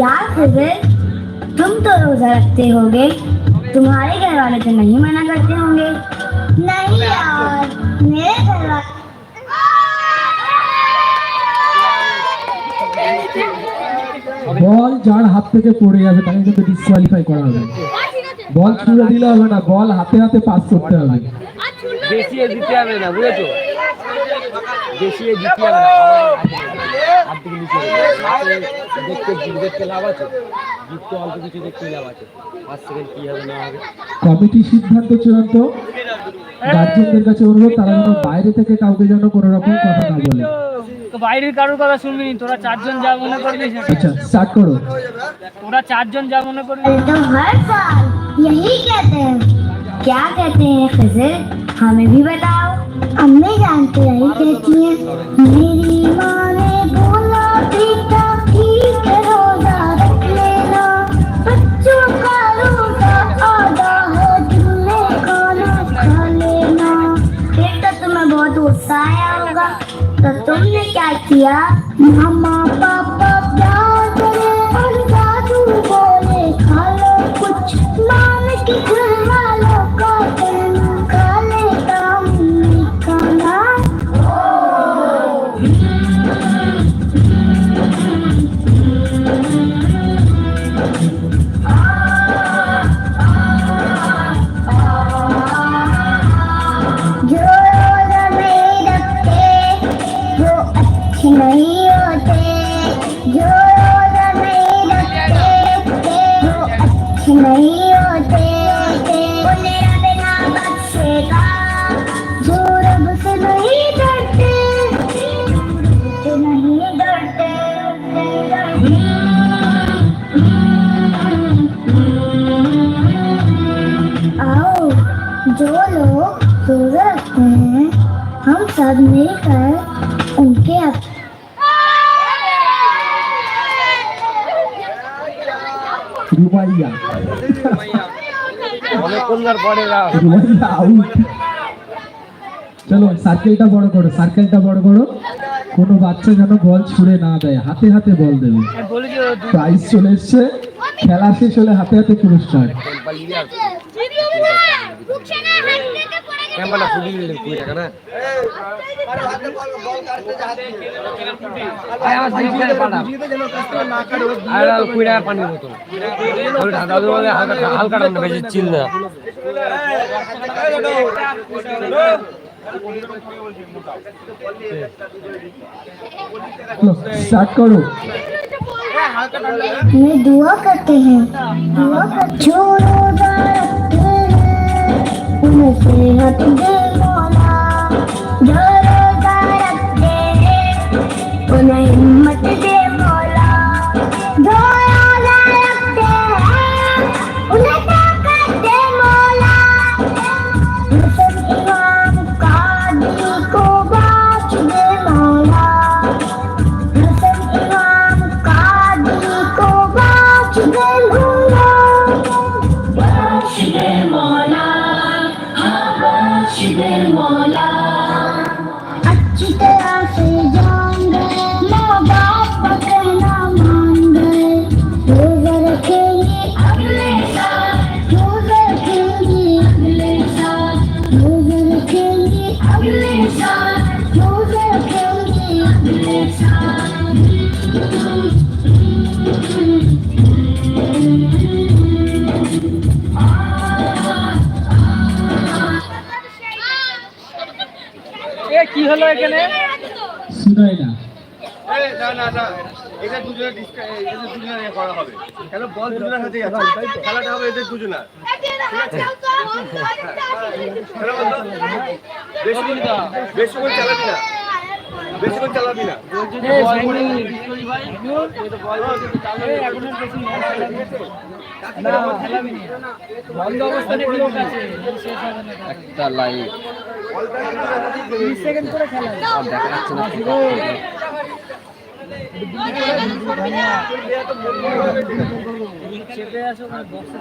यार फिर तुम तो रोजा रखते होगे, तुम्हारे घर वाले तो नहीं मना करते होंगे। नहीं यार, मेरे घर वाले বল যার হাত থেকে পড়ে যাবে তাকে কিন্তু ডিসকোয়ালিফাই করা হবে। বল ছুঁড়ে দিলে হবে না, বল হাতে হাতে পাস করতে হবে। দেশিয়ে দিতে হবে না, বুঝেছো? দেশিয়ে দিতে হবে না, হাত থেকে নিচে দেখতে লাভ আছে, জিততে অল্প কিছু দেখতে লাভ আছে। 5 সেকেন্ড কি হবে না হবে। কমিটি সিদ্ধান্ত চূড়ান্ত। গার্জেনদের কাছে অনুরোধ, তারা যেন বাইরে থেকে কাউকে যেন কোনো রকম কথা না বলে। তো বাইরের কারোর কথা শুনবি নি, তোরা 4 জন যা মনে করবি। আচ্ছা স্টার্ট করো। তোরা 4 জন যা মনে করবি। तो हर साल यही कहते हैं। क्या कहते हैं खिज़र, हमें भी बताओ। अम्मी जानते यही कहती हैं। मेरी माँ ने बोला बेटा ठीक है रोजा रख लेना, बच्चों का रोजा आधा है, तुमने खाना खा लेना। बेटा तुम्हें बहुत गुस्सा आया होगा, तो तुमने क्या किया? मामा पापा प्यार करे और दादू बोले खा लो कुछ, मान के घर वालों का कहना खा लेता मम्मी खाना। जो रोजा नहीं रखते वो अच्छे नहीं होते, जो रोजा नहीं रखते वो अच्छे नहीं होते। उन्हें रब ना बख्शेगा जो रब से नहीं डरते, से नहीं डरते। आओ जो लोग रोजा रखते हैं, हम सब मिलकर उनके রুমাইয়া অনেকক্ষণকার পরে রুমাইয়া আউট। চলো সার্কেলটা বড় করো, সার্কেলটা বড় করো। কোনো বাচ্চা যেন বল ছুঁড়ে না দেয়, হাতে হাতে বল দেবে। প্রাইজ চলে এসছে, খেলা শেষ হলে হাতে হাতে পুরস্কার। ক্যাম্পাটা ফুটিয়ে দিলেন 20 টাকা না। আমার সাইকেলে পাড়া আর 20 টাকা পানির বোতল দাদু বলে হালকা ঠান্ডা, বেশি চিল না। स्टार्ट करो। में दुआ करते हैं, दुआ कर जो रोजा रखते हैं उन्हें सेहत दे मौला, जो रोजा रखते हैं उन्हें हिम्मत दे मौला, जो रोजा रखते हैं उन्हें ताकत दे मौला। मुसलमान इमाम कादी को बाच दे मौला, मुसलमान इमाम कादी को बाच दे मौला, बाच दे मौला, हाँ बाच दे मौला। अच्छी तरह से जान गए, माँ बाप का कहना मान गए, रोजा रखेंगे अगले साल, रोजा रखेंगे अगले साल, रोजा रखेंगे अगले साल, रोजा रखेंगे अगले साल। কি হলো এখানে? শুনাই না। না এটা দুজনে করা হবে, কেন বল দুজনের হাতেই আছে, খেলাটা হবে এদের দুজনের। বেশিক্ষণ চালাবি না, বেশিক্ষণ চালাবি না। বন্ধ অবস্থানে লোক আছে, একটা লাইভ 30 সেকেন্ড করে খেলা দেখা যাচ্ছে না। চেপে আসো, বক্সে